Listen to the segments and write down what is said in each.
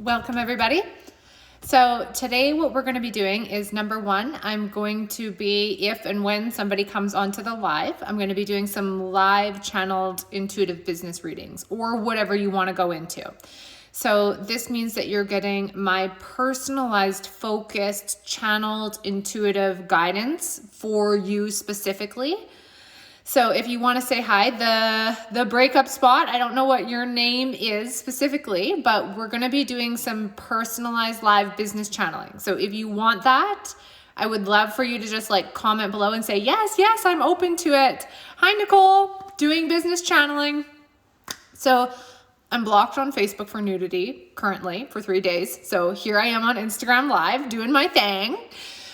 Welcome everybody. So today what we're going to be doing is number one, I'm going to be, if and when somebody comes onto the live, I'm going to be doing some live channeled intuitive business readings or whatever you want to go into. So this means that you're getting my personalized, focused, channeled intuitive guidance for you specifically. So if you want to say hi, the breakup spot, I don't know what your name is specifically, but we're going to be doing some personalized live business channeling. So if you want that, I would love for you to just comment below and say, yes, I'm open to it. Hi, Nicole, doing business channeling. So I'm blocked on Facebook for nudity currently for 3 days. So here I am on Instagram Live doing my thing.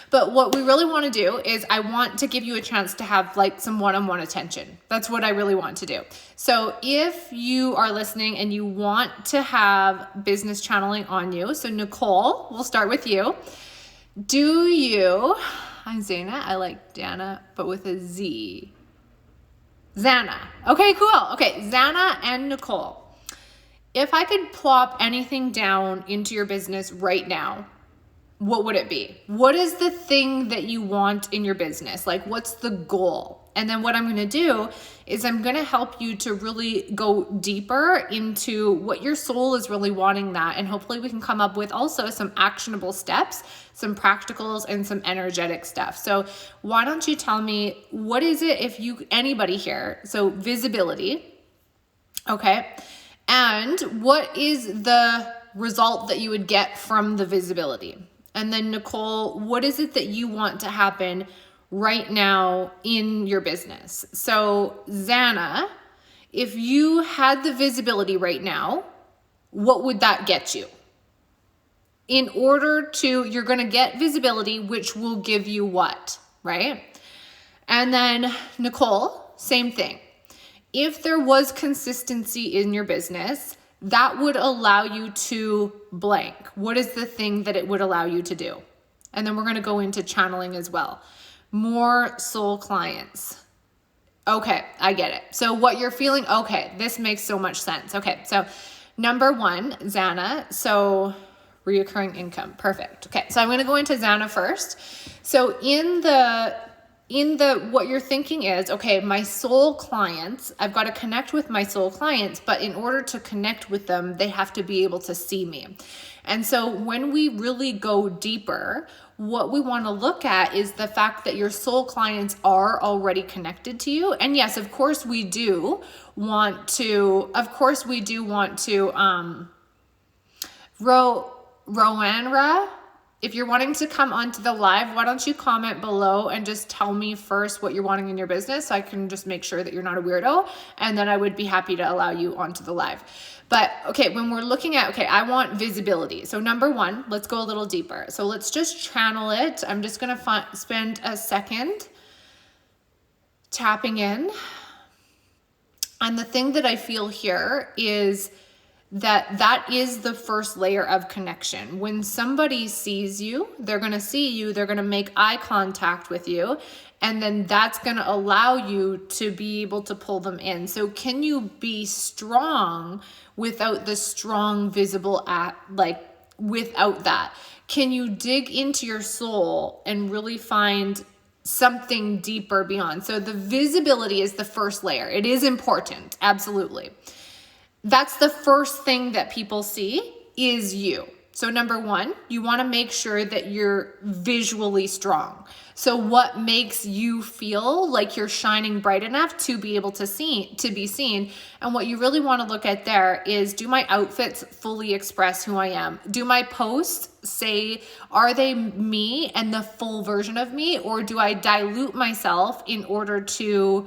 But what we really want to do is I want to give you a chance to have some one-on-one attention. That's what I really want to do. So if you are listening and you want to have business channeling on you, so Nicole, we'll start with you. I'm Zana, I like Dana, but with a Z. Zana. Okay, cool. Okay, Zana and Nicole. If I could plop anything down into your business right now, what would it be? What is the thing that you want in your business? What's the goal? And then what I'm going to do is I'm going to help you to really go deeper into what your soul is really wanting that. And hopefully we can come up with also some actionable steps, some practicals, and some energetic stuff. So why don't you tell me, what is it anybody here? So visibility. Okay. And what is the result that you would get from the visibility? And then Nicole, what is it that you want to happen right now in your business? So Zana, if you had the visibility right now, what would that get you? You're going to get visibility, which will give you what, right? And then Nicole, same thing. If there was consistency in your business, that would allow you to blank. What is the thing that it would allow you to do? And then we're going to go into channeling as well. More soul clients. Okay, I get it. So what you're feeling, okay, this makes so much sense. Okay, so number one, Zana, so reoccurring income, perfect. Okay, so I'm going to go into Zana first. So what you're thinking is, okay, my soul clients, I've got to connect with my soul clients, but in order to connect with them, they have to be able to see me. And so when we really go deeper, what we want to look at is the fact that your soul clients are already connected to you. And yes, of course we do want to, Roanra, if you're wanting to come onto the live, why don't you comment below and just tell me first what you're wanting in your business so I can just make sure that you're not a weirdo, and then I would be happy to allow you onto the live. But okay, when we're looking at, I want visibility. So number one, let's go a little deeper. So let's just channel it. I'm just going to spend a second tapping and the thing that I feel here is that is the first layer of connection. When somebody sees you, they're going to see you, they're going to make eye contact with you, and then that's going to allow you to be able to pull them in. So can you be strong without the strong visible without that? Can you dig into your soul and really find something deeper beyond? So the visibility is the first layer. It is important, absolutely. That's the first thing that people see is you. So number one, you want to make sure that you're visually strong. So what makes you feel like you're shining bright enough to be able to be seen? And what you really want to look at there is, do my outfits fully express who I am? Do my posts are they me and the full version of me? Or do I dilute myself in order to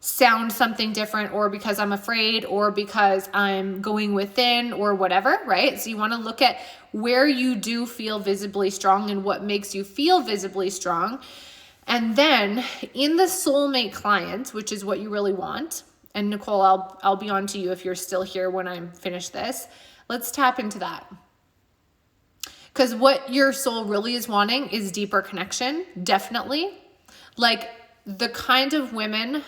sound something different, or because I'm afraid, or because I'm going within, or whatever, right? So you want to look at where you do feel visibly strong and what makes you feel visibly strong. And then in the soulmate clients, which is what you really want, and Nicole, I'll be on to you if you're still here when I'm finished this. Let's tap into that. Because what your soul really is wanting is deeper connection, definitely. The kind of women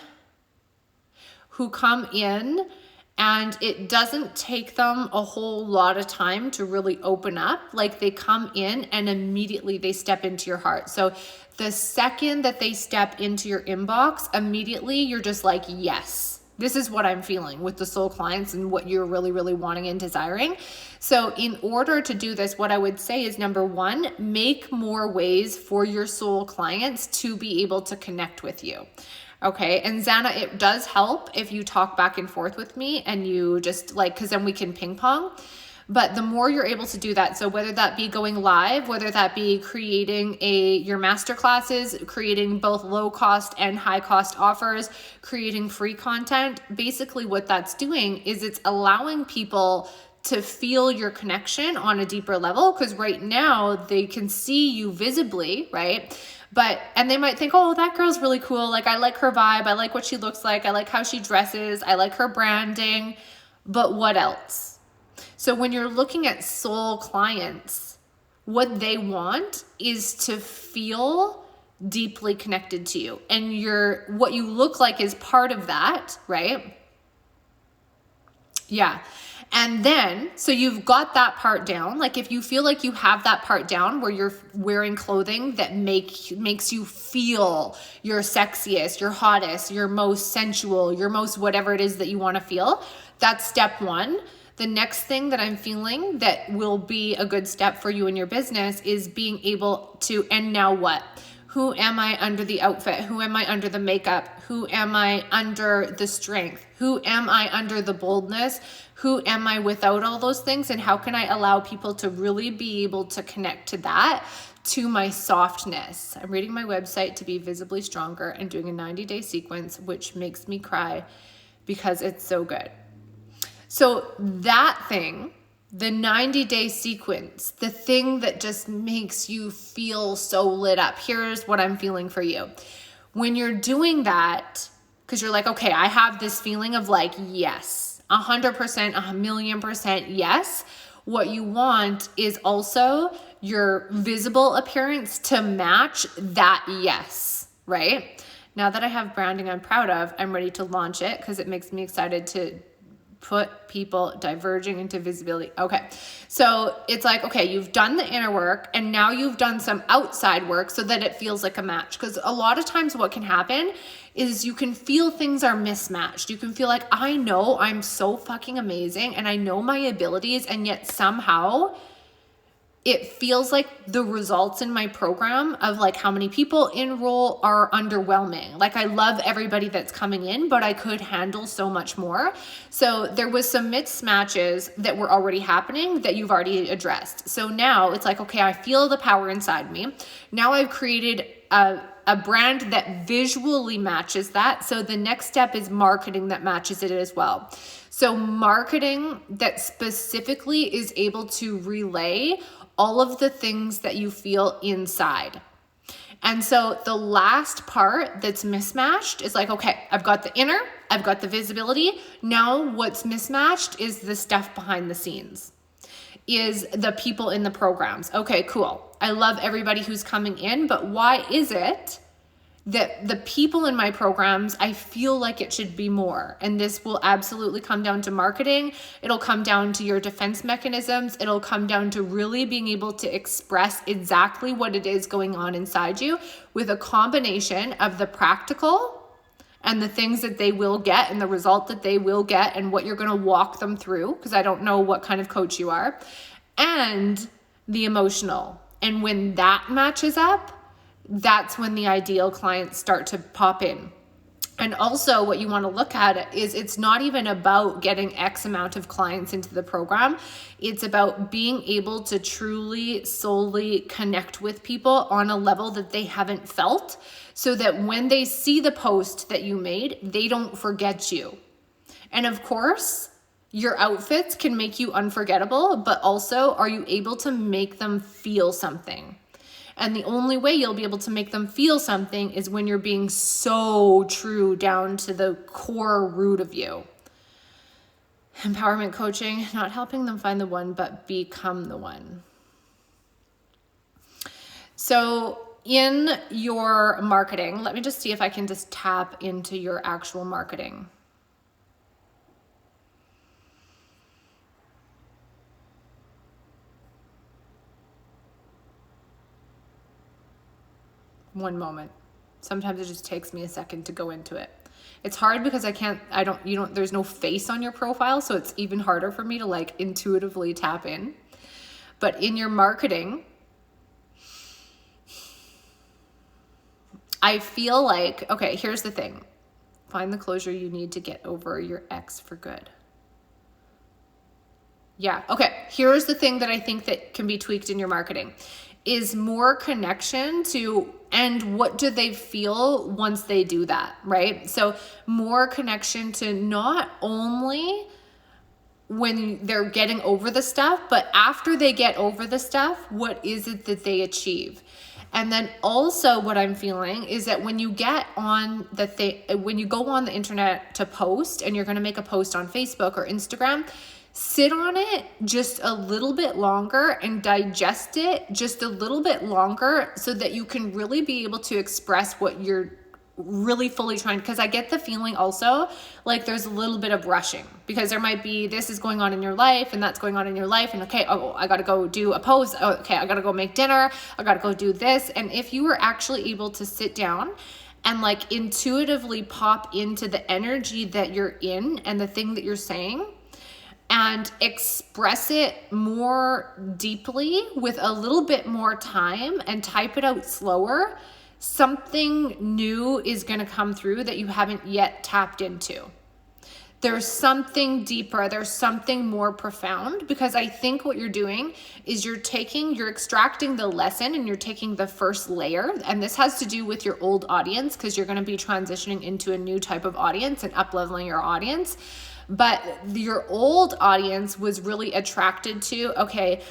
who come in And it doesn't take them a whole lot of time to really open up. Like they come in and immediately they step into your heart. So the second that they step into your inbox, immediately you're just like, yes, this is what I'm feeling with the soul clients and what you're really, really wanting and desiring. So in order to do this, what I would say is, number one, make more ways for your soul clients to be able to connect with you. Okay, and Xana, it does help if you talk back and forth with me and you just like, because then we can ping pong. But the more you're able to do that, so whether that be going live, whether that be creating your master classes, creating both low cost and high cost offers, creating free content, basically what that's doing is it's allowing people to feel your connection on a deeper level, because right now they can see you visibly, right? And they might think, oh, that girl's really cool. Like, I like her vibe. I like what she looks like. I like how she dresses. I like her branding. But what else? So when you're looking at soul clients, what they want is to feel deeply connected to you. And what you look like is part of that, right? Yeah. And then, so you've got that part down. Like if you feel like you have that part down where you're wearing clothing that makes you feel your sexiest, your hottest, your most sensual, your most whatever it is that you want to feel, that's step one. The next thing that I'm feeling that will be a good step for you in your business is being able to, and now what? Who am I under the outfit? Who am I under the makeup? Who am I under the strength? Who am I under the boldness? Who am I without all those things? And how can I allow people to really be able to connect to that, to my softness? I'm reading my website to be visibly stronger and doing a 90-day sequence, which makes me cry because it's so good. So that thing, the 90-day sequence, the thing that just makes you feel so lit up. Here's what I'm feeling for you. When you're doing that, because you're like, okay, I have this feeling of like, yes, 100%, 1,000,000% yes. What you want is also your visible appearance to match that yes, right? Now that I have branding I'm proud of, I'm ready to launch it because it makes me excited to put people diverging into visibility. Okay. So it's like, okay, you've done the inner work and now you've done some outside work so that it feels like a match. Because a lot of times what can happen is you can feel things are mismatched. You can feel like, I know I'm so fucking amazing and I know my abilities, and yet somehow it feels like the results in my program of like how many people enroll are underwhelming. Like I love everybody that's coming in, but I could handle so much more. So there was some mismatches that were already happening that you've already addressed. So now it's like, okay, I feel the power inside me. Now I've created a brand that visually matches that. So the next step is marketing that matches it as well. So marketing that specifically is able to relay all of the things that you feel inside. And so the last part that's mismatched is like, okay, I've got the inner, I've got the visibility. Now what's mismatched is the stuff behind the scenes, is the people in the programs. Okay, cool. I love everybody who's coming in, but why is it that the people in my programs, I feel like it should be more? And this will absolutely come down to marketing. It'll come down to your defense mechanisms. It'll come down to really being able to express exactly what it is going on inside you with a combination of the practical and the things that they will get and the result that they will get and what you're going to walk them through, because I don't know what kind of coach you are, and the emotional. And when that matches up, that's when the ideal clients start to pop in. And also what you want to look at is it's not even about getting X amount of clients into the program. It's about being able to truly, solely connect with people on a level that they haven't felt, so that when they see the post that you made, they don't forget you. And of course, your outfits can make you unforgettable, but also, are you able to make them feel something? And the only way you'll be able to make them feel something is when you're being so true down to the core root of you. Empowerment coaching, not helping them find the one, but become the one. So in your marketing, let me just see if I can just tap into your actual marketing. One moment. Sometimes it just takes me a second to go into it. It's hard because there's no face on your profile, so it's even harder for me to like intuitively tap in. But in your marketing, I feel like, okay, here's the thing. Find the closure you need to get over your ex for good. Yeah, okay. Here's the thing that I think that can be tweaked in your marketing is more connection to, and what do they feel once they do that, right? So more connection to not only when they're getting over the stuff, but after they get over the stuff, what is it that they achieve? And then also what I'm feeling is that when you get on when you go on the internet to post and you're going to make a post on Facebook or Instagram, sit on it just a little bit longer and digest it just a little bit longer so that you can really be able to express what you're really fully trying, because I get the feeling also like there's a little bit of rushing because there might be this is going on in your life and that's going on in your life, and okay, oh, I gotta go do a post, oh, okay, I gotta go make dinner, I gotta go do this. And if you were actually able to sit down and like intuitively pop into the energy that you're in and the thing that you're saying and express it more deeply with a little bit more time and type it out slower, something new is going to come through that you haven't yet tapped into. There's something deeper, there's something more profound, because I think what you're doing is you're extracting the lesson and you're taking the first layer. And this has to do with your old audience because you're going to be transitioning into a new type of audience and up-leveling your audience. But your old audience was really attracted to, okay,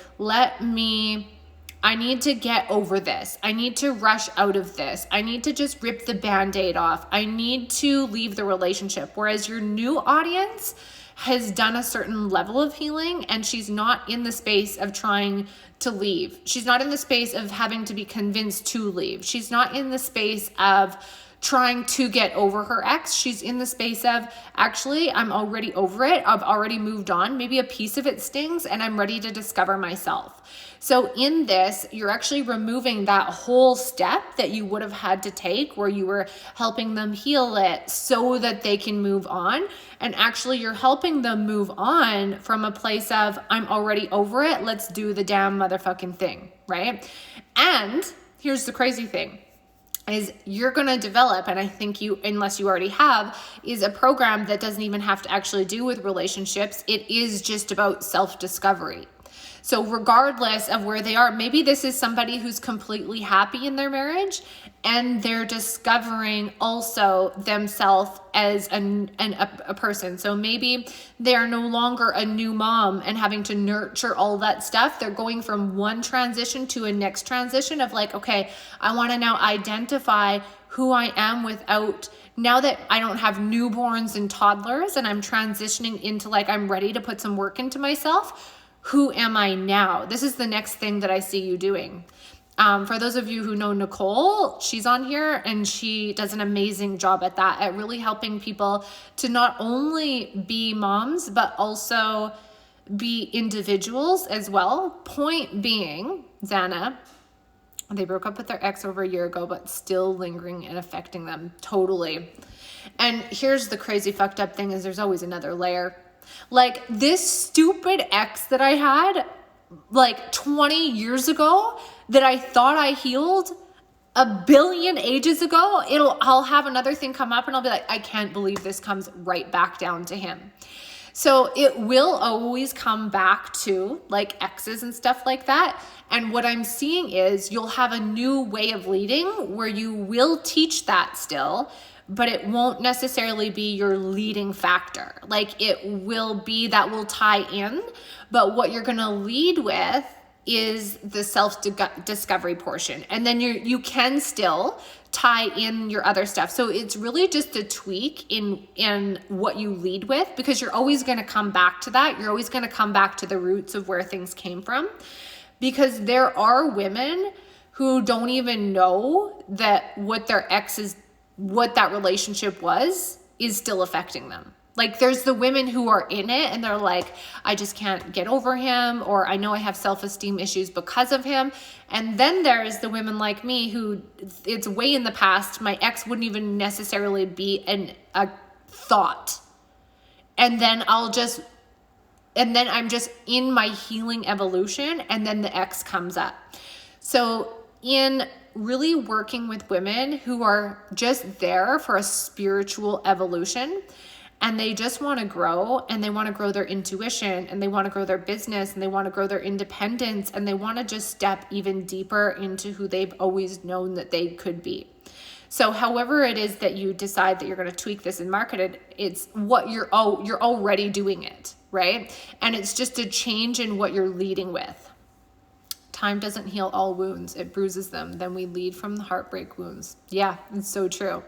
I need to get over this. I need to rush out of this. I need to just rip the Band-Aid off. I need to leave the relationship. Whereas your new audience has done a certain level of healing and she's not in the space of trying to leave. She's not in the space of having to be convinced to leave. She's not in the space of trying to get over her ex. She's in the space of, actually, I'm already over it. I've already moved on. Maybe a piece of it stings and I'm ready to discover myself. So in this, you're actually removing that whole step that you would have had to take where you were helping them heal it so that they can move on. And actually you're helping them move on from a place of, I'm already over it. Let's do the damn motherfucking thing, right? And here's the crazy thing. Is you're going to develop, and I think you, unless you already have, is a program that doesn't even have to actually do with relationships. It is just about self-discovery. So regardless of where they are, maybe this is somebody who's completely happy in their marriage and they're discovering also themselves as a person. So maybe they're no longer a new mom and having to nurture all that stuff. They're going from one transition to a next transition of like, okay, I want to now identify who I am now that I don't have newborns and toddlers and I'm transitioning into like, I'm ready to put some work into myself. Who am I now? This is the next thing that I see you doing. For those of you who know Nicole, she's on here and she does an amazing job at that, at really helping people to not only be moms, but also be individuals as well. Point being, Xana, they broke up with their ex over a year ago, but still lingering and affecting them totally. And here's the crazy fucked up thing is there's always another layer. Like this stupid ex that I had like 20 years ago that I thought I healed a billion ages ago, I'll have another thing come up and I'll be like, I can't believe this comes right back down to him. So it will always come back to like exes and stuff like that. And what I'm seeing is you'll have a new way of leading where you will teach that still, but it won't necessarily be your leading factor. Like it will be that will tie in, but what you're going to lead with is the self-discovery portion. And then you can still tie in your other stuff. So it's really just a tweak in what you lead with, because you're always going to come back to that. You're always going to come back to the roots of where things came from, because there are women who don't even know that what their ex is, what that relationship was, is still affecting them. Like there's the women who are in it and they're like, I just can't get over him, or I know I have self-esteem issues because of him. And then there's the women like me who it's way in the past. My ex wouldn't even necessarily be a thought. And then I'm just in my healing evolution, and then the ex comes up. So in really working with women who are just there for a spiritual evolution, and they just want to grow, and they want to grow their intuition, and they want to grow their business, and they want to grow their independence, and they want to just step even deeper into who they've always known that they could be. So however it is that you decide that you're going to tweak this and market it, it's what you're already doing it, right? And it's just a change in what you're leading with. Time doesn't heal all wounds, it bruises them. Then we lead from the heartbreak wounds. Yeah, it's so true.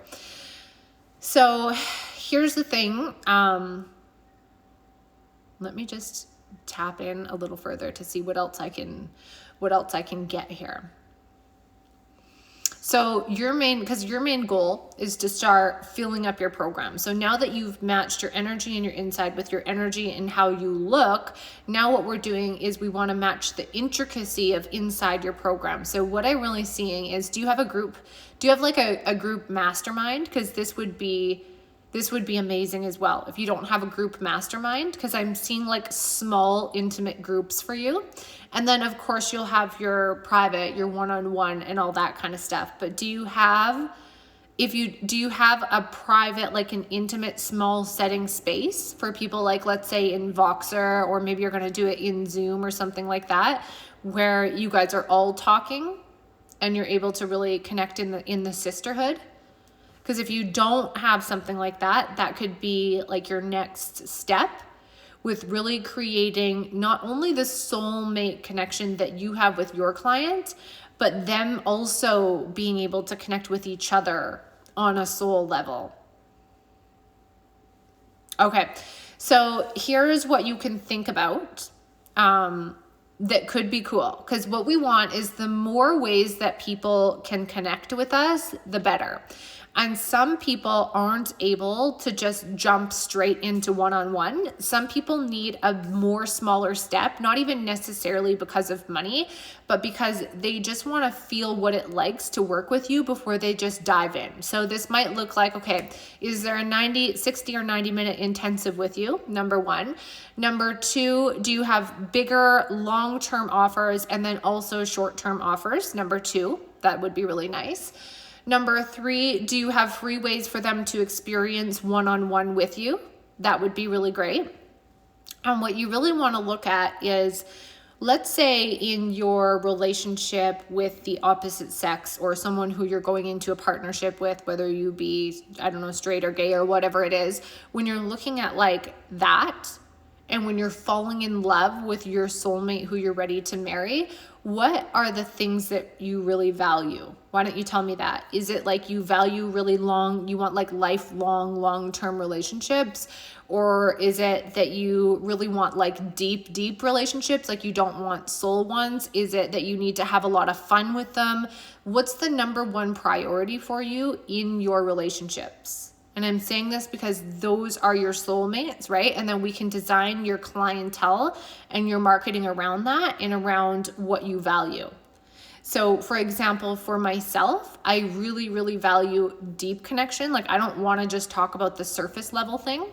So here's the thing. Let me just tap in a little further to see what else I can get here. So your main goal is to start filling up your program. So now that you've matched your energy and your inside with your energy and how you look, now what we're doing is we want to match the intricacy of inside your program. So what I'm really seeing is, do you have a group? Do you have like a group mastermind? Because this would be amazing as well if you don't have a group mastermind, because I'm seeing like small intimate groups for you. And then of course you'll have your private, your one-on-one and all that kind of stuff. But do you have a private, like an intimate small setting space for people, like let's say in Voxer, or maybe you're going to do it in Zoom or something like that, where you guys are all talking and you're able to really connect in the sisterhood? Because if you don't have something like that, that could be like your next step with really creating not only the soulmate connection that you have with your client, but them also being able to connect with each other on a soul level. Okay, so here's what you can think about that could be cool. Because what we want is the more ways that people can connect with us, the better. And some people aren't able to just jump straight into one-on-one. Some people need a more smaller step, not even necessarily because of money, but because they just want to feel what it likes to work with you before they just dive in. So this might look like, okay, is there a 60 or 90 minute intensive with you? Number one. Number two, do you have bigger long-term offers and then also short-term offers? Number two, that would be really nice. Number three, do you have free ways for them to experience one-on-one with you? That would be really great. And what you really want to look at is, let's say in your relationship with the opposite sex, or someone who you're going into a partnership with, whether you be, I don't know, straight or gay or whatever it is, when you're looking at like that, and when you're falling in love with your soulmate who you're ready to marry, what are the things that you really value? Why don't you tell me that? Is it like you value really long, you want like lifelong, long-term relationships? Or is it that you really want like deep relationships, like you don't want soul ones? Is it that you need to have a lot of fun with them? What's the number one priority for you in your relationships? And I'm saying this because those are your soulmates, right? And then we can design your clientele and your marketing around that and around what you value. So for example, for myself, I really, really value deep connection. Like I don't want to just talk about the surface level thing.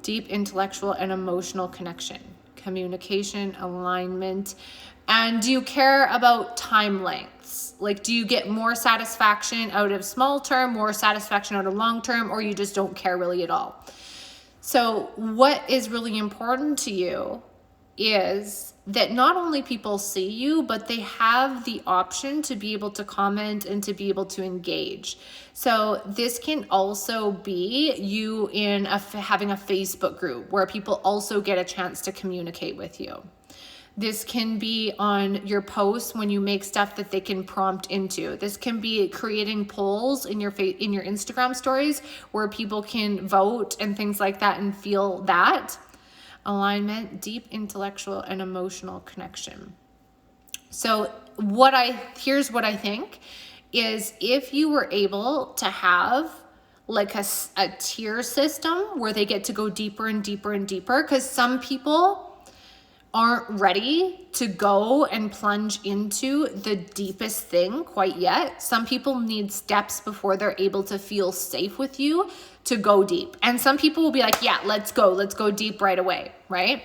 Deep intellectual and emotional connection, communication, alignment. And do you care about time lengths? Like, do you get more satisfaction out of small term, more satisfaction out of long term, or you just don't care really at all? So what is really important to you is that not only people see you, but they have the option to be able to comment and to be able to engage. So this can also be you in having a Facebook group where people also get a chance to communicate with you. This can be on your posts when you make stuff that they can prompt into. This can be creating polls in your Instagram stories where people can vote and things like that and feel that. Alignment, deep intellectual and emotional connection. So here's what I think is, if you were able to have like a tier system where they get to go deeper and deeper and deeper, because some people aren't ready to go and plunge into the deepest thing quite yet. Some people need steps before they're able to feel safe with you to go deep. And some people will be like, yeah, let's go deep right away, right?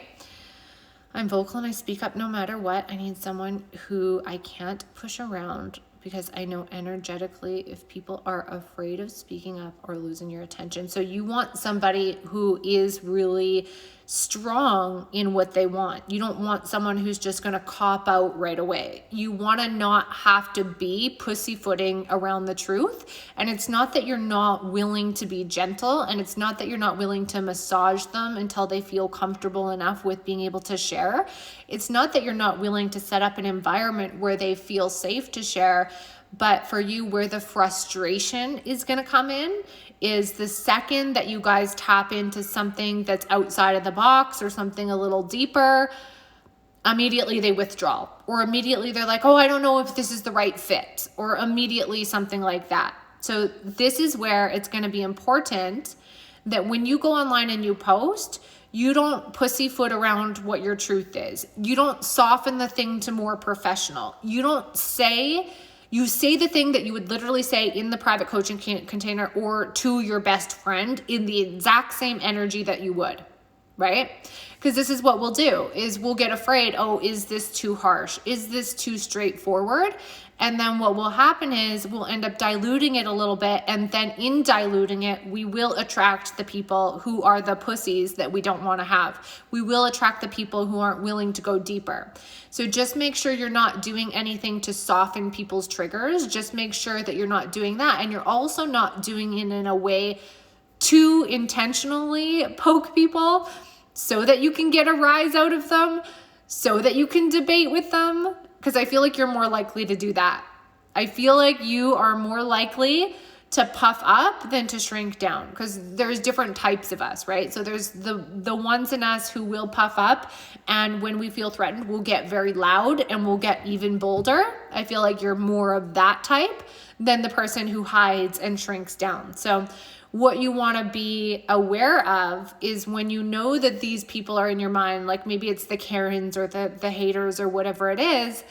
I'm vocal and I speak up no matter what. I need someone who I can't push around, because I know energetically if people are afraid of speaking up or losing your attention. So you want somebody who is really strong in what they want. You don't want someone who's just going to cop out right away. You want to not have to be pussyfooting around the truth. And it's not that you're not willing to be gentle, and it's not that you're not willing to massage them until they feel comfortable enough with being able to share. It's not that you're not willing to set up an environment where they feel safe to share. But for you, where the frustration is going to come in is the second that you guys tap into something that's outside of the box or something a little deeper, immediately they withdraw, or immediately they're like, oh, I don't know if this is the right fit, or immediately something like that. So this is where it's going to be important that when you go online and you post, you don't pussyfoot around what your truth is. You don't soften the thing to more professional. You say the thing that you would literally say in the private coaching container or to your best friend in the exact same energy that you would, right? Because this is what we'll do, is we'll get afraid, oh, is this too harsh? Is this too straightforward? And then what will happen is we'll end up diluting it a little bit, and then in diluting it, we will attract the people who are the pussies that we don't want to have. We will attract the people who aren't willing to go deeper. So just make sure you're not doing anything to soften people's triggers. Just make sure that you're not doing that. And you're also not doing it in a way to intentionally poke people so that you can get a rise out of them, so that you can debate with them. Because I feel like you're more likely to do that. I feel like you are more likely to puff up than to shrink down, because there's different types of us, right? So there's the ones in us who will puff up, and when we feel threatened, we'll get very loud and we'll get even bolder. I feel like you're more of that type than the person who hides and shrinks down. So what you want to be aware of is when you know that these people are in your mind, like maybe it's the Karens or the haters or whatever it is,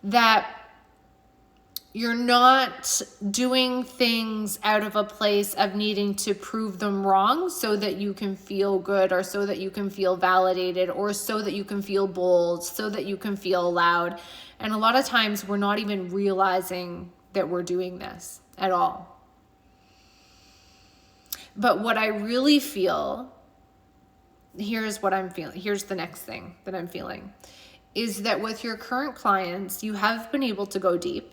that you're not doing things out of a place of needing to prove them wrong so that you can feel good, or so that you can feel validated, or so that you can feel bold, so that you can feel loud. And a lot of times we're not even realizing that we're doing this at all. But what I really feel, here's what I'm feeling, here's the next thing that I'm feeling, is that with your current clients, you have been able to go deep.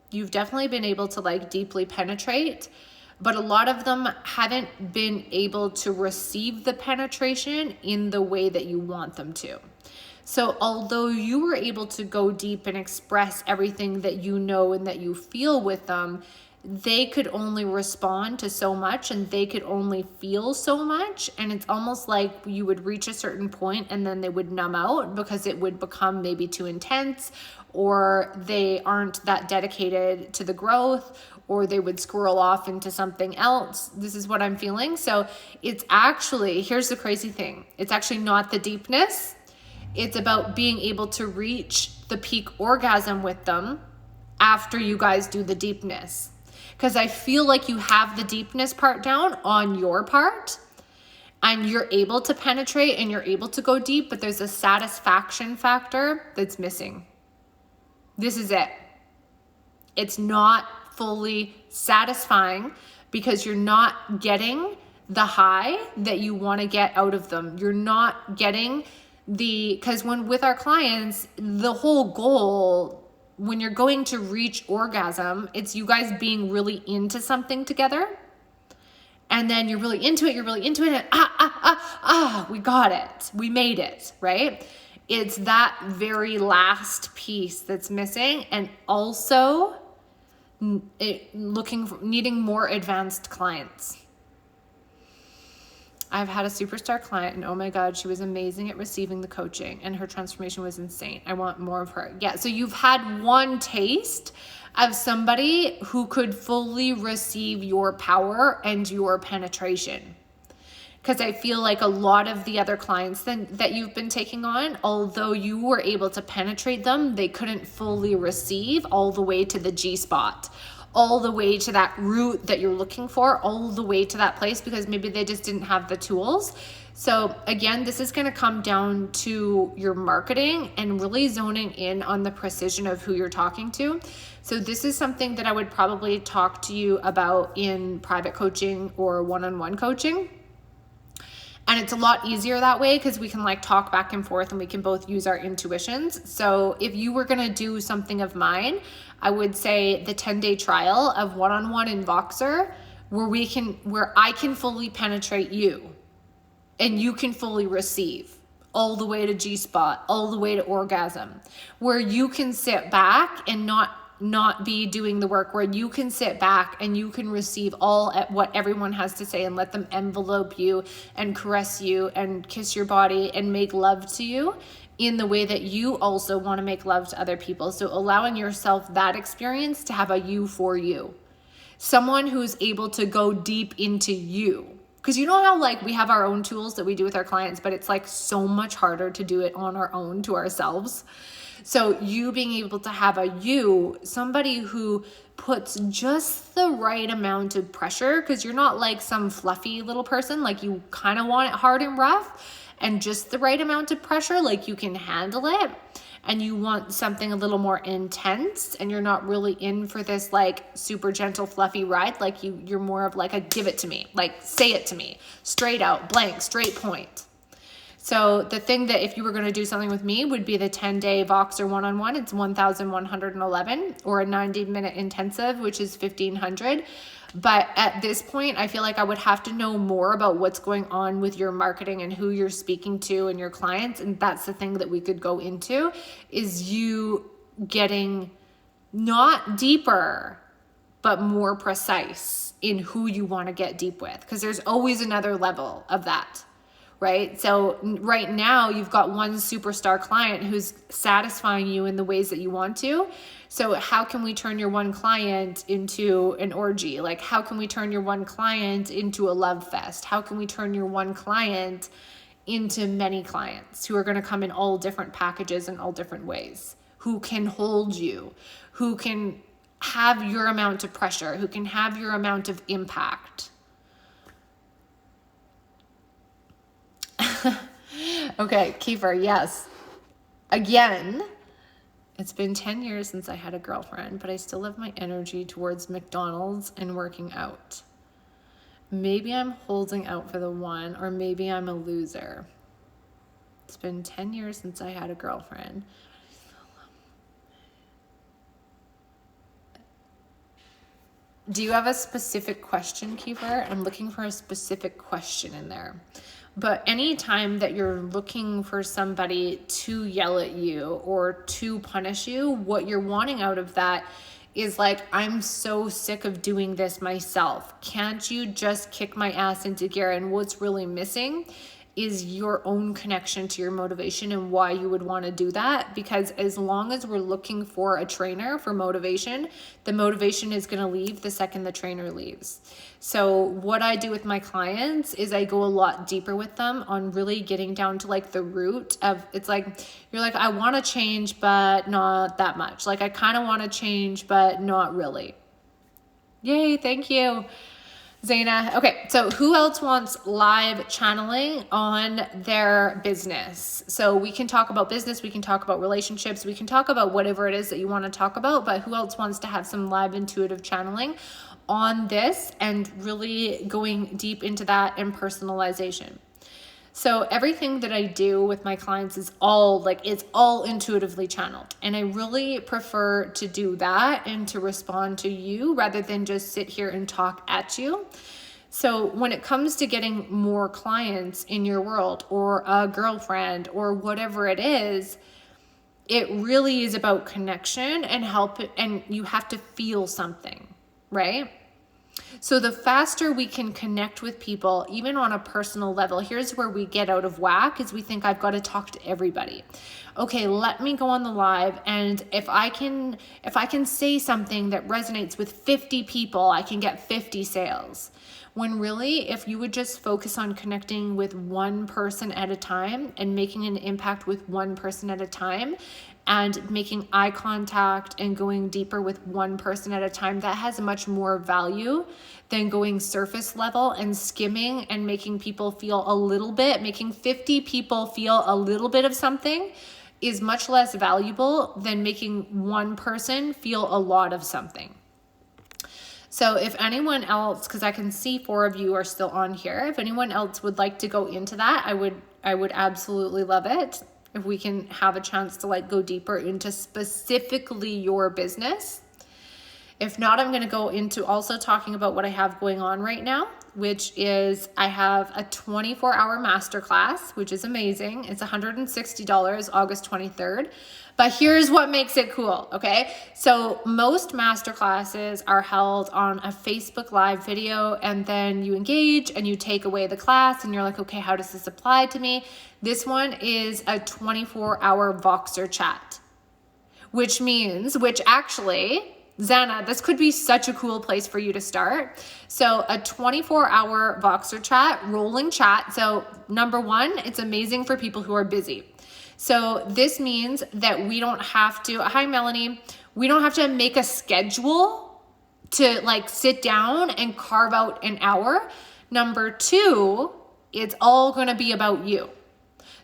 You've definitely been able to like deeply penetrate, but a lot of them haven't been able to receive the penetration in the way that you want them to. So although you were able to go deep and express everything that you know and that you feel with them, they could only respond to so much, and they could only feel so much. And it's almost like you would reach a certain point and then they would numb out because it would become maybe too intense, or they aren't that dedicated to the growth, or they would squirrel off into something else. This is what I'm feeling. So it's actually, here's the crazy thing. It's actually not the deepness. It's about being able to reach the peak orgasm with them after you guys do the deepness. Because I feel like you have the deepness part down on your part, and you're able to penetrate and you're able to go deep, but there's a satisfaction factor that's missing. This is it. It's not fully satisfying because you're not getting the high that you want to get out of them. You're not getting because with our clients, the whole goal, when you're going to reach orgasm, it's you guys being really into something together. And then you're really into it, and we got it. We made it, right? It's that very last piece that's missing, and also needing more advanced clients. I've had a superstar client and oh my God, she was amazing at receiving the coaching and her transformation was insane. I want more of her. Yeah, so you've had one taste of somebody who could fully receive your power and your penetration. Because I feel like a lot of the other clients that you've been taking on, although you were able to penetrate them, they couldn't fully receive all the way to the G-spot, all the way to that root that you're looking for, all the way to that place, because maybe they just didn't have the tools. So again, this is going to come down to your marketing and really zoning in on the precision of who you're talking to. So this is something that I would probably talk to you about in private coaching or one-on-one coaching. And it's a lot easier that way because we can like talk back and forth and we can both use our intuitions. So if you were going to do something of mine, I would say the 10-day trial of one-on-one in Voxer where I can fully penetrate you and you can fully receive all the way to G-spot, all the way to orgasm, where you can sit back and not be doing the work, where you can sit back and you can receive all at what everyone has to say and let them envelope you and caress you and kiss your body and make love to you in the way that you also want to make love to other people. So allowing yourself that experience to have a you for you. Someone who's able to go deep into you. Because you know how like we have our own tools that we do with our clients, but it's like so much harder to do it on our own to ourselves. So you being able to have a you, somebody who puts just the right amount of pressure, because you're not like some fluffy little person, like you kind of want it hard and rough, and just the right amount of pressure, like you can handle it, and you want something a little more intense, and you're not really in for this like super gentle fluffy ride, like you're more of like a give it to me, like say it to me, straight out, blank, straight point. So the thing that if you were going to do something with me would be the 10-day Voxer one-on-one. It's 1,111, or a 90-minute intensive, which is 1,500. But at this point, I feel like I would have to know more about what's going on with your marketing and who you're speaking to and your clients. And that's the thing that we could go into, is you getting not deeper, but more precise in who you want to get deep with. Because there's always another level of that. Right? So right now you've got one superstar client who's satisfying you in the ways that you want to. So how can we turn your one client into an orgy? Like how can we turn your one client into a love fest? How can we turn your one client into many clients who are going to come in all different packages in all different ways, who can hold you, who can have your amount of pressure, who can have your amount of impact? Okay, Kiefer, yes. Again, it's been 10 years since I had a girlfriend, but I still have my energy towards McDonald's and working out. Maybe I'm holding out for the one, or maybe I'm a loser. It's been 10 years since I had a girlfriend. Do you have a specific question, Kiefer? I'm looking for a specific question in there. But anytime that you're looking for somebody to yell at you or to punish you, what you're wanting out of that is like, I'm so sick of doing this myself. Can't you just kick my ass into gear? And what's really missing is your own connection to your motivation and why you would want to do that. Because as long as we're looking for a trainer for motivation, the motivation is going to leave the second the trainer leaves. So what I do with my clients is I go a lot deeper with them on really getting down to like the root of, it's like, you're like, I want to change, but not that much. Like I kind of want to change, but not really. Yay. Thank you, Zaina. Okay, so who else wants live channeling on their business? So we can talk about business, we can talk about relationships, we can talk about whatever it is that you want to talk about, but who else wants to have some live intuitive channeling on this and really going deep into that and personalization? So everything that I do with my clients is all it's all intuitively channeled. And I really prefer to do that and to respond to you rather than just sit here and talk at you. So when it comes to getting more clients in your world or a girlfriend or whatever it is, it really is about connection and help, and you have to feel something, right? So the faster we can connect with people, even on a personal level, here's where we get out of whack, is we think I've got to talk to everybody. Okay, let me go on the live, and if I can say something that resonates with 50 people, I can get 50 sales. When really, if you would just focus on connecting with one person at a time and making an impact with one person at a time, and making eye contact and going deeper with one person at a time, that has much more value than going surface level and skimming and making people feel a little bit. Making 50 people feel a little bit of something is much less valuable than making one person feel a lot of something. So if anyone else, because I can see 4 of you are still on here, if anyone else would like to go into that, I would absolutely love it. If we can have a chance to like go deeper into specifically your business. If not, I'm going to go into also talking about what I have going on right now, which is I have a 24-hour masterclass, which is amazing. It's $160, August 23rd. But here's what makes it cool, okay? So most masterclasses are held on a Facebook Live video, and then you engage and you take away the class and you're like, okay, how does this apply to me? This one is a 24-hour Voxer chat, which actually, Zana, this could be such a cool place for you to start. So a 24-hour Voxer chat, rolling chat. So number one, it's amazing for people who are busy. So this means that we don't have to, hi Melanie, we don't have to make a schedule to like sit down and carve out an hour. Number two, it's all going to be about you.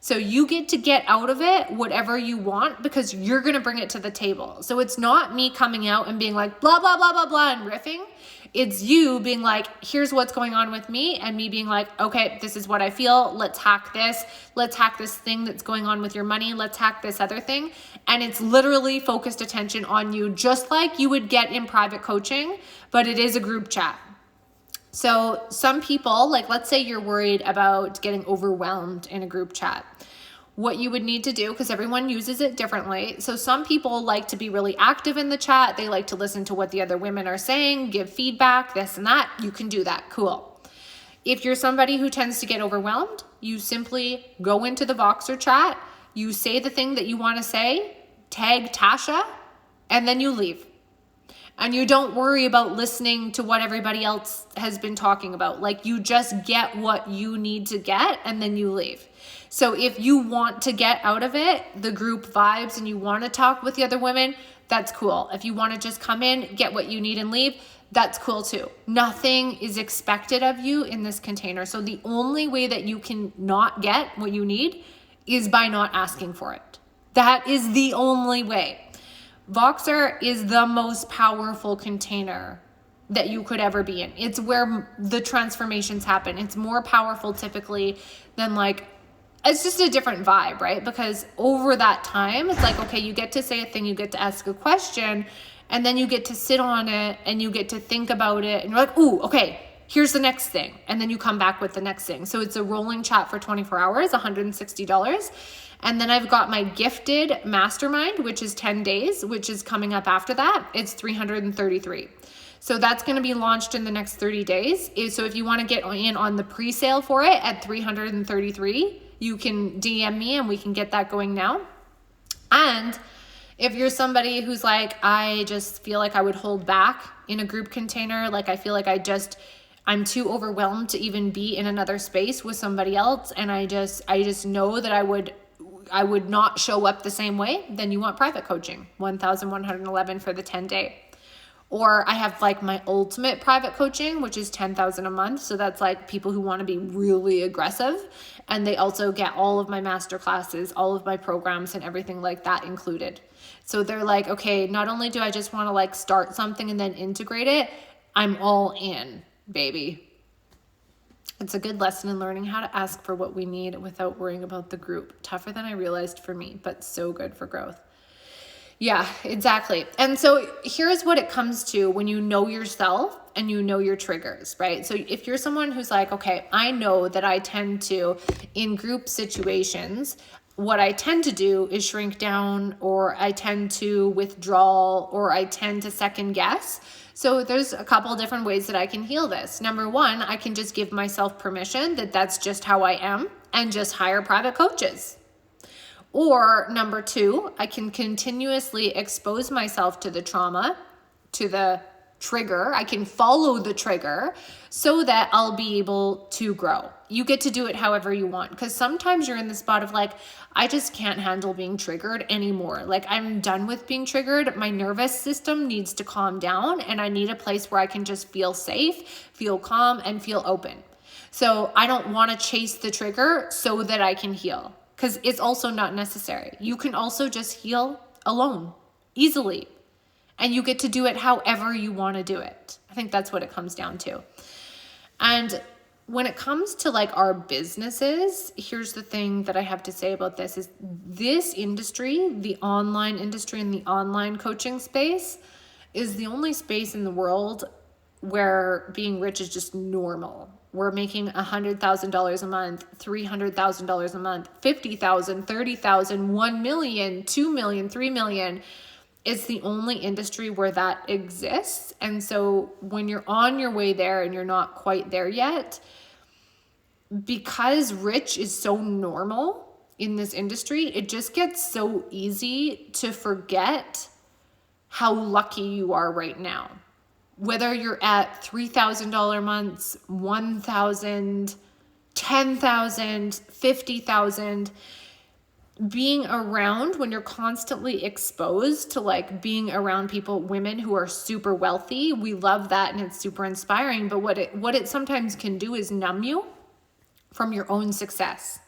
So you get to get out of it whatever you want because you're going to bring it to the table. So it's not me coming out and being like, blah, blah, blah, blah, blah, and riffing. It's you being like, here's what's going on with me, and me being like, okay, this is what I feel. Let's hack this. Let's hack this thing that's going on with your money. Let's hack this other thing. And it's literally focused attention on you, just like you would get in private coaching, but it is a group chat. So some people, like let's say you're worried about getting overwhelmed in a group chat. What you would need to do, because everyone uses it differently. So some people like to be really active in the chat. They like to listen to what the other women are saying, give feedback, this and that. You can do that. Cool. If you're somebody who tends to get overwhelmed, you simply go into the Voxer chat, you say the thing that you want to say, tag Tasha, and then you leave. And you don't worry about listening to what everybody else has been talking about. Like you just get what you need to get and then you leave. So if you want to get out of it, the group vibes, and you want to talk with the other women, that's cool. If you want to just come in, get what you need and leave, that's cool too. Nothing is expected of you in this container. So the only way that you can not get what you need is by not asking for it. That is the only way. Voxer is the most powerful container that you could ever be in. It's where the transformations happen. It's more powerful typically than like, it's just a different vibe, right? Because over that time, it's like, okay, you get to say a thing, you get to ask a question, and then you get to sit on it and you get to think about it. And you're like, ooh, okay, here's the next thing. And then you come back with the next thing. So it's a rolling chat for 24 hours, $160. And then I've got my gifted mastermind, which is 10 days, which is coming up after that. It's $333. So that's going to be launched in the next 30 days. So if you want to get in on the pre-sale for it at $333, you can DM me and we can get that going now. And if you're somebody who's like, I just feel like I would hold back in a group container, like I feel like I'm too overwhelmed to even be in another space with somebody else, and I just know that I would not show up the same way, then you want private coaching, $1,111 for the 10-day. Or I have like my ultimate private coaching, which is $10,000 a month. So that's like people who want to be really aggressive. And they also get all of my master classes, all of my programs and everything like that included. So they're like, okay, not only do I just want to like start something and then integrate it, I'm all in, baby. It's a good lesson in learning how to ask for what we need without worrying about the group. Tougher than I realized for me, but so good for growth. Yeah, exactly. And so here's what it comes to when you know yourself and you know your triggers, right? So if you're someone who's like, okay, I know that I tend to, in group situations, what I tend to do is shrink down, or I tend to withdraw, or I tend to second guess. So there's a couple different ways that I can heal this. Number one, I can just give myself permission that that's just how I am and just hire private coaches. Or number two, I can continuously expose myself to the trauma, to the trigger. I can follow the trigger so that I'll be able to grow. You get to do it however you want, because sometimes you're in the spot of like, I just can't handle being triggered anymore. Like, I'm done with being triggered. My nervous system needs to calm down, and I need a place where I can just feel safe, feel calm, and feel open. So I don't want to chase the trigger so that I can heal, because it's also not necessary. You can also just heal alone, easily. And you get to do it however you want to do it. I think that's what it comes down to. And when it comes to like our businesses, here's the thing that I have to say about this is this industry, the online industry and the online coaching space, is the only space in the world where being rich is just normal. We're making $100,000 a month, $300,000 a month, $50,000, $30,000, $1 million, $2 million, $3 million. It's the only industry where that exists. And so when you're on your way there and you're not quite there yet, because rich is so normal in this industry, it just gets so easy to forget how lucky you are right now. Whether you're at $3,000 months, $1,000, $10,000, $50,000, being around, when you're constantly exposed to like being around people, women who are super wealthy, we love that and it's super inspiring. But what it sometimes can do is numb you from your own success.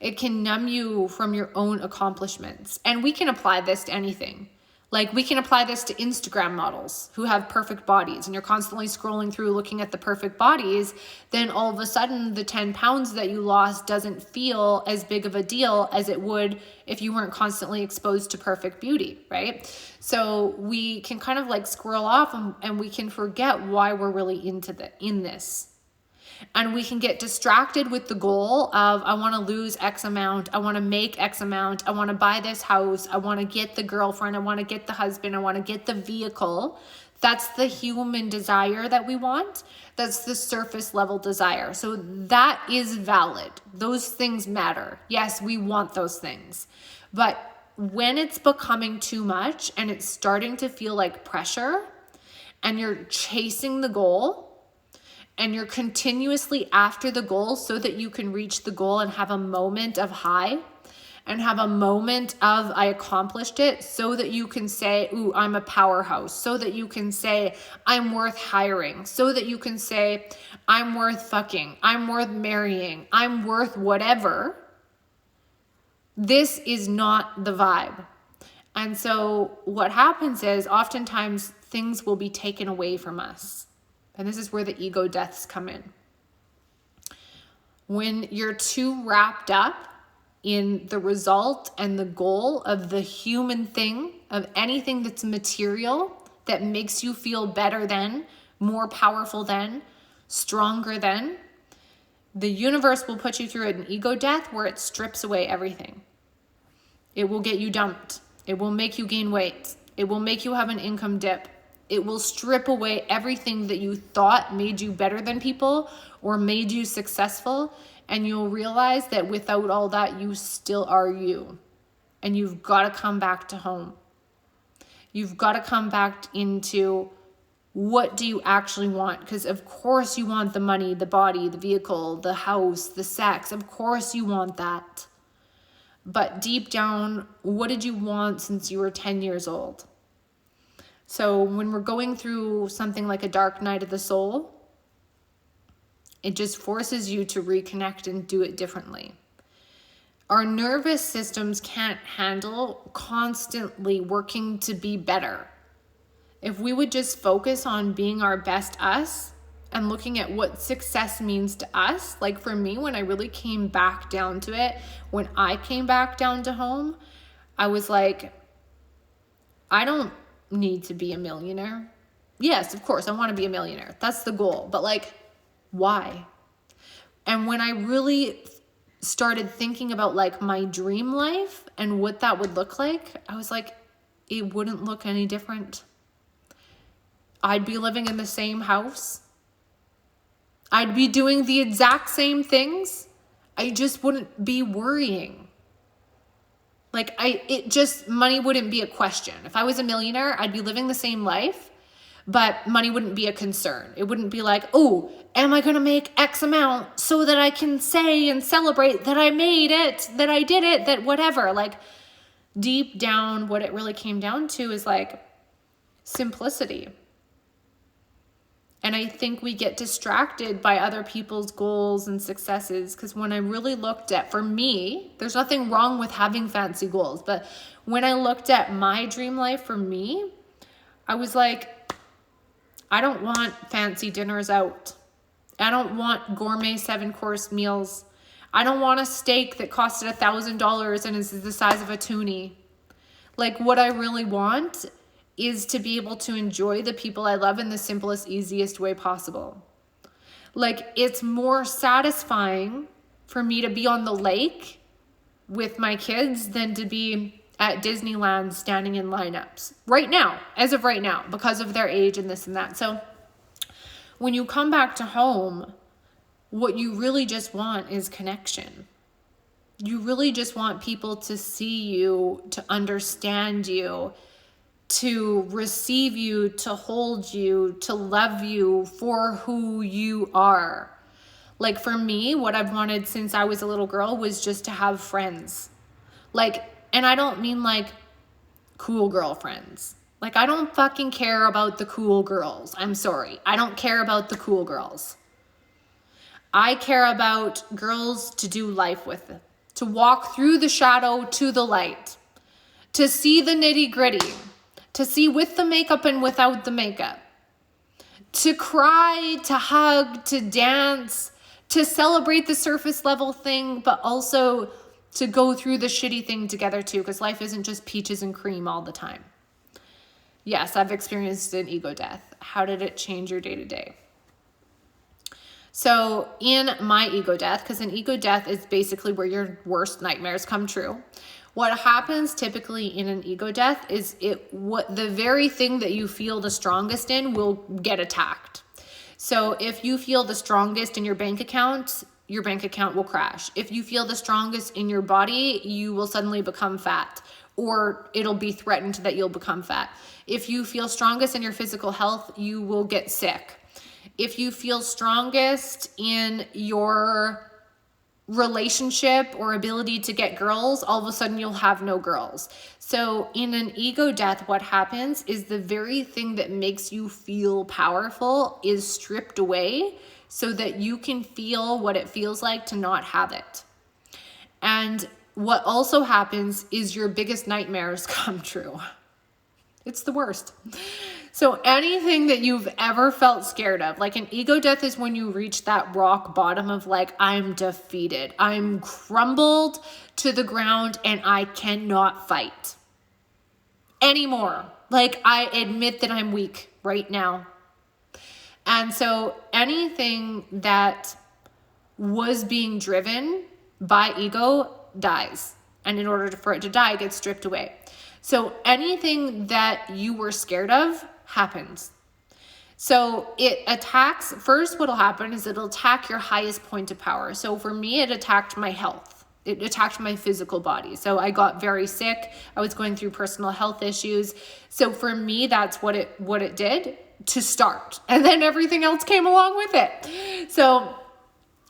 It can numb you from your own accomplishments. And we can apply this to anything. Like, we can apply this to Instagram models who have perfect bodies, and you're constantly scrolling through looking at the perfect bodies. Then all of a sudden the 10 pounds that you lost doesn't feel as big of a deal as it would if you weren't constantly exposed to perfect beauty, right? So we can kind of like squirrel off and we can forget why we're really in this. And we can get distracted with the goal of, I want to lose X amount, I want to make X amount, I want to buy this house, I want to get the girlfriend, I want to get the husband, I want to get the vehicle. That's the human desire that we want. That's the surface level desire. So that is valid. Those things matter. Yes, we want those things. But when it's becoming too much and it's starting to feel like pressure, and you're chasing the goal, and you're continuously after the goal so that you can reach the goal and have a moment of high and have a moment of, I accomplished it, so that you can say, ooh, I'm a powerhouse, so that you can say, I'm worth hiring, so that you can say, I'm worth fucking, I'm worth marrying, I'm worth whatever. This is not the vibe. And so what happens is oftentimes things will be taken away from us. And this is where the ego deaths come in. When you're too wrapped up in the result and the goal of the human thing, of anything that's material, that makes you feel better than, more powerful than, stronger than, the universe will put you through an ego death where it strips away everything. It will get you dumped. It will make you gain weight. It will make you have an income dip. It will strip away everything that you thought made you better than people or made you successful. And you'll realize that without all that, you still are you. And you've got to come back to home. You've got to come back into, what do you actually want? Because of course you want the money, the body, the vehicle, the house, the sex. Of course you want that. But deep down, what did you want since you were 10 years old? So when we're going through something like a dark night of the soul, it just forces you to reconnect and do it differently. Our nervous systems can't handle constantly working to be better. If we would just focus on being our best us and looking at what success means to us, like for me, when I really came back down to it, when I came back down to home, I was like, I don't need to be a millionaire. Yes, of course, I want to be a millionaire. That's the goal. But like, why? And when I really started thinking about like my dream life and what that would look like, I was like, it wouldn't look any different. I'd be living in the same house. I'd be doing the exact same things. I just wouldn't be worrying. Like money wouldn't be a question. If I was a millionaire, I'd be living the same life, but money wouldn't be a concern. It wouldn't be like, oh, am I going to make X amount so that I can say and celebrate that I made it, that I did it, that whatever. Like deep down, what it really came down to is like simplicity. And I think we get distracted by other people's goals and successes, because when I really looked at, for me, there's nothing wrong with having fancy goals, but when I looked at my dream life for me, I was like, I don't want fancy dinners out. I don't want gourmet 7-course meals. I don't want a steak that costed $1,000 and is the size of a toonie. Like, what I really want is to be able to enjoy the people I love in the simplest, easiest way possible. Like, it's more satisfying for me to be on the lake with my kids than to be at Disneyland standing in lineups right now, as of right now, because of their age and this and that. So when you come back to home, what you really just want is connection. You really just want people to see you, to understand you, to receive you, to hold you, to love you for who you are. Like for me, what I've wanted since I was a little girl was just to have friends. Like, and I don't mean like cool girlfriends. Like, I don't fucking care about the cool girls. I'm sorry. I don't care about the cool girls. I care about girls to do life with, to walk through the shadow to the light, to see the nitty gritty, to see with the makeup and without the makeup, to cry, to hug, to dance, to celebrate the surface level thing, but also to go through the shitty thing together too, because life isn't just peaches and cream all the time. Yes, I've experienced an ego death. How did it change your day-to-day? So in my ego death, because an ego death is basically where your worst nightmares come true. What happens typically in an ego death is the very thing that you feel the strongest in will get attacked. So if you feel the strongest in your bank account will crash. If you feel the strongest in your body, you will suddenly become fat, or it'll be threatened that you'll become fat. If you feel strongest in your physical health, you will get sick. If you feel strongest in your relationship or ability to get girls, all of a sudden you'll have no girls. So in an ego death, what happens is the very thing that makes you feel powerful is stripped away so that you can feel what it feels like to not have it. And what also happens is your biggest nightmares come true. It's the worst. So anything that you've ever felt scared of, like an ego death is when you reach that rock bottom of like, I'm defeated. I'm crumbled to the ground and I cannot fight anymore. Like, I admit that I'm weak right now. And so anything that was being driven by ego dies. And in order for it to die, it gets stripped away. So anything that you were scared of happens. So it attacks, first what'll happen is it'll attack your highest point of power. So for me, it attacked my health. It attacked my physical body. So I got very sick. I was going through personal health issues. So for me, that's what it did to start. And then everything else came along with it. So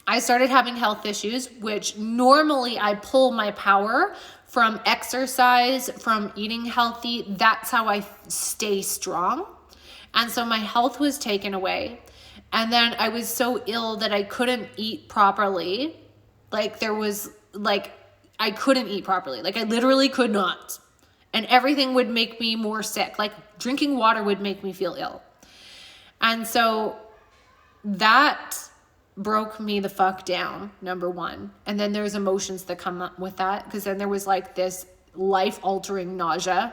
I started having health issues, which normally I pull my power from exercise, from eating healthy. That's how I stay strong. And so my health was taken away. And then I was so ill that I couldn't eat properly. I couldn't eat properly. Like, I literally could not. And everything would make me more sick. Like, drinking water would make me feel ill. And so that broke me the fuck down, number one. And then there's emotions that come up with that, because then there was like this life-altering nausea,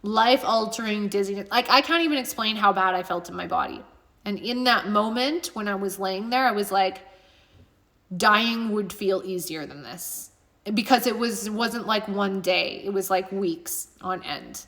life-altering dizziness. Like, I can't even explain how bad I felt in my body. And in that moment when I was laying there, I was like, dying would feel easier than this, because it wasn't like one day, it was like weeks on end.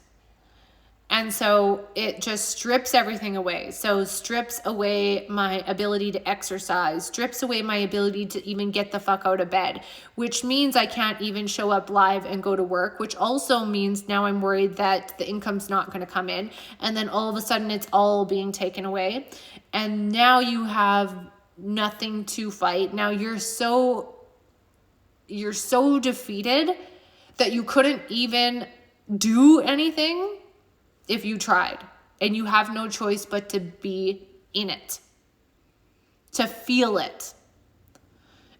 And so it just strips everything away. So strips away my ability to exercise, strips away my ability to even get the fuck out of bed, which means I can't even show up live and go to work, which also means now I'm worried that the income's not going to come in. And then all of a sudden it's all being taken away. And now you have nothing to fight. Now you're so defeated that you couldn't even do anything if you tried, and you have no choice but to be in it, to feel it.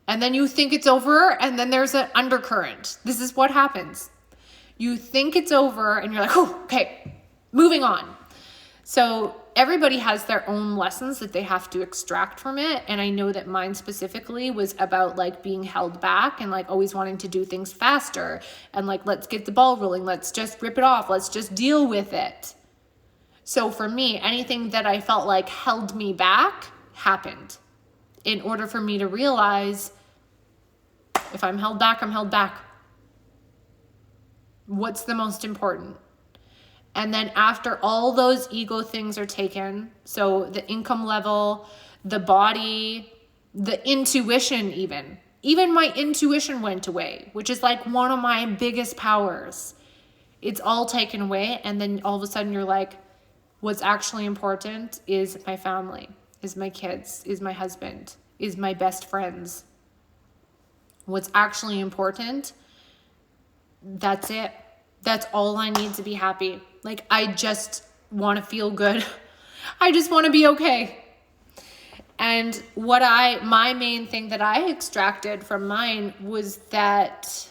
And then you think it's over, and then there's an undercurrent. This is what happens. You think it's over and you're like, oh, okay, moving on. So everybody has their own lessons that they have to extract from it. And I know that mine specifically was about like being held back and like always wanting to do things faster and like, let's get the ball rolling. Let's just rip it off. Let's just deal with it. So for me, anything that I felt like held me back happened in order for me to realize if I'm held back, I'm held back. What's the most important? And then after all those ego things are taken, so the income level, the body, the intuition even my intuition went away, which is like one of my biggest powers. It's all taken away. And then all of a sudden you're like, what's actually important is my family, is my kids, is my husband, is my best friends. What's actually important, that's it. That's all I need to be happy. Like, I just want to feel good. I just want to be okay. And my main thing that I extracted from mine was that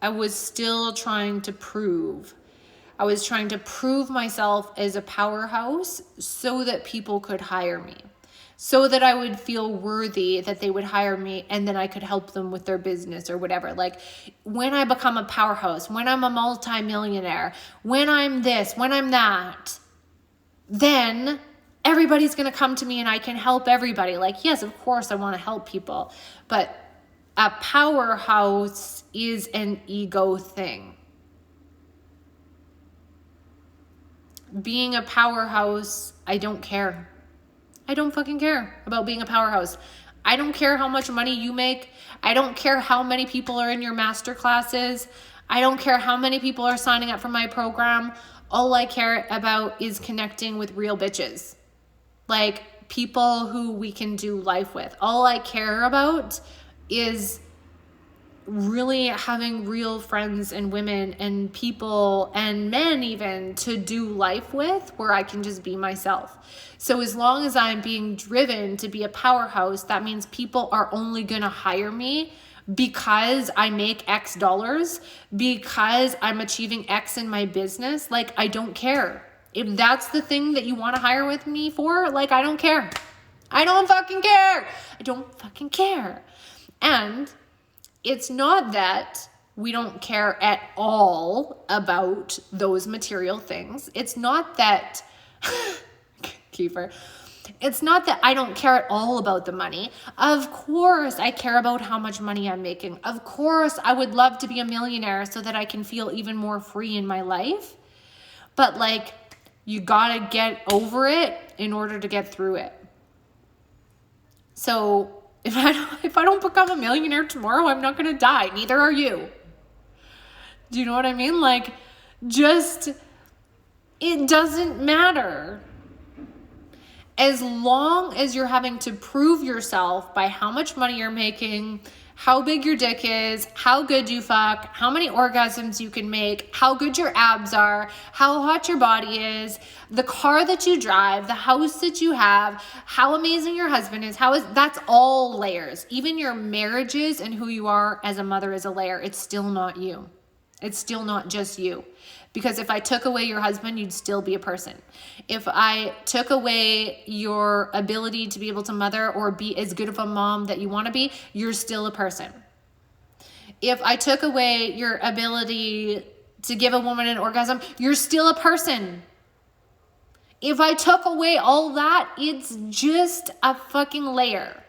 I was still trying to prove. I was trying to prove myself as a powerhouse so that people could hire me, so that I would feel worthy that they would hire me and then I could help them with their business or whatever. Like, when I become a powerhouse, when I'm a multimillionaire, when I'm this, when I'm that, then everybody's going to come to me and I can help everybody. Like, yes, of course I want to help people, but a powerhouse is an ego thing. Being a powerhouse, I don't care. I don't fucking care about being a powerhouse. I don't care how much money you make. I don't care how many people are in your master classes. I don't care how many people are signing up for my program. All I care about is connecting with real bitches. Like, people who we can do life with. All I care about is really having real friends and women and people and men even to do life with, where I can just be myself. So as long as I'm being driven to be a powerhouse, that means people are only going to hire me because I make X dollars, because I'm achieving X in my business. Like, I don't care. If that's the thing that you want to hire with me for, like, I don't care. I don't fucking care. I don't fucking care. And it's not that we don't care at all about those material things. It's not that, Kiefer, it's not that I don't care at all about the money. Of course, I care about how much money I'm making. Of course, I would love to be a millionaire so that I can feel even more free in my life. But like, you gotta get over it in order to get through it. So if I don't become a millionaire tomorrow, I'm not going to die. Neither are you. Do you know what I mean? Like, just, it doesn't matter. As long as you're having to prove yourself by how much money you're making, how big your dick is, how good you fuck, how many orgasms you can make, how good your abs are, how hot your body is, the car that you drive, the house that you have, how amazing your husband is, that's all layers. Even your marriages and who you are as a mother is a layer. It's still not you. It's still not just you. Because if I took away your husband, you'd still be a person. If I took away your ability to be able to mother or be as good of a mom that you want to be, you're still a person. If I took away your ability to give a woman an orgasm, you're still a person. If I took away all that, it's just a fucking layer.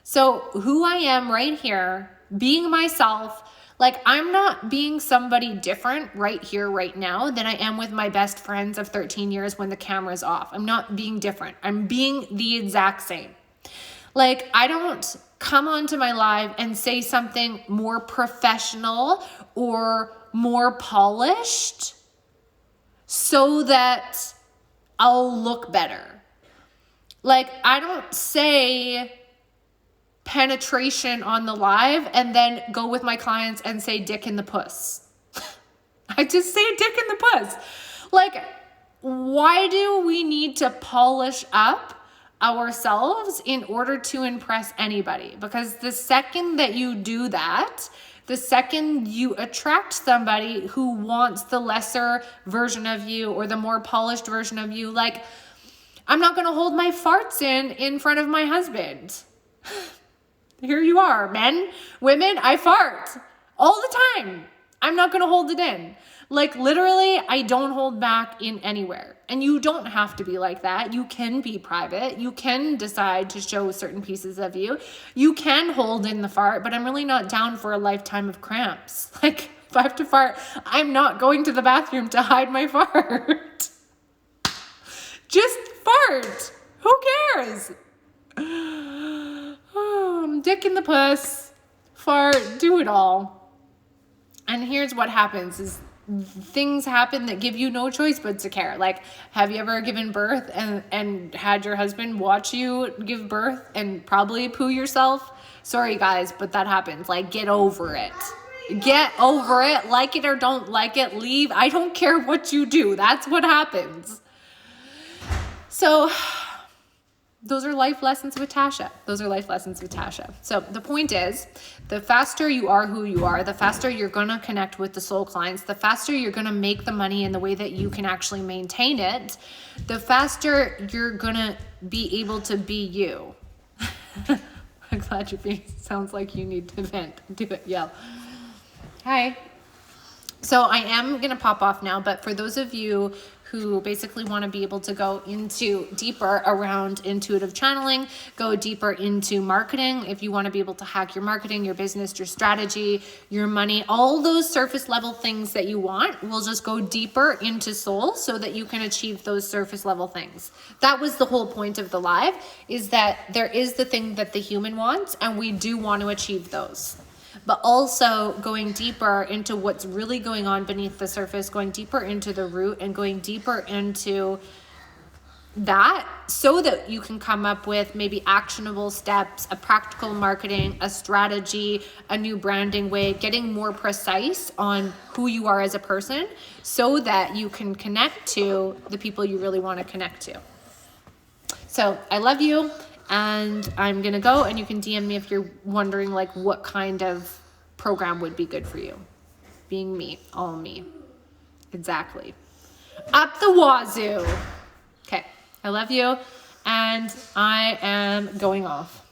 So who I am right here, being myself, like I'm not being somebody different right here, right now than I am with my best friends of 13 years when the camera's off. I'm not being different. I'm being the exact same. Like I don't come onto my live and say something more professional or more polished so that I'll look better. Like I don't say penetration on the live and then go with my clients and say dick in the puss. I just say dick in the puss. Like, why do we need to polish up ourselves in order to impress anybody? Because the second that you do that, the second you attract somebody who wants the lesser version of you or the more polished version of you, like, I'm not going to hold my farts in front of my husband. Here you are, men, women, I fart all the time. I'm not going to hold it in. Like literally, I don't hold back in anywhere. And you don't have to be like that. You can be private. You can decide to show certain pieces of you. You can hold in the fart, but I'm really not down for a lifetime of cramps. Like if I have to fart, I'm not going to the bathroom to hide my fart. Just fart. Who cares? Dick in the puss, fart, do it all. And here's what happens is things happen that give you no choice but to care. Like, have you ever given birth and had your husband watch you give birth and probably poo yourself? Sorry guys, but that happens. Like, get over it. Get over it. Like it or don't like it, leave. I don't care what you do. That's what happens. So those are life lessons with Tasha. So the point is, the faster you are who you are, the faster you're going to connect with the soul clients, the faster you're going to make the money in the way that you can actually maintain it, the faster you're going to be able to be you. I'm glad your face sounds like you need to vent. Do it, yell. Hi. So I am going to pop off now, but for those of you who basically want to be able to go into deeper around intuitive channeling, go deeper into marketing. If you want to be able to hack your marketing, your business, your strategy, your money, all those surface level things that you want, we'll just go deeper into soul so that you can achieve those surface level things. That was the whole point of the live, is that there is the thing that the human wants and we do want to achieve those. But also going deeper into what's really going on beneath the surface, going deeper into the root and going deeper into that so that you can come up with maybe actionable steps, a practical marketing, a strategy, a new branding way, getting more precise on who you are as a person so that you can connect to the people you really want to connect to. So I love you. And I'm going to go, and you can DM me if you're wondering like what kind of program would be good for you. Being me, all me. Exactly. Up the wazoo. Okay. I love you. And I am going off.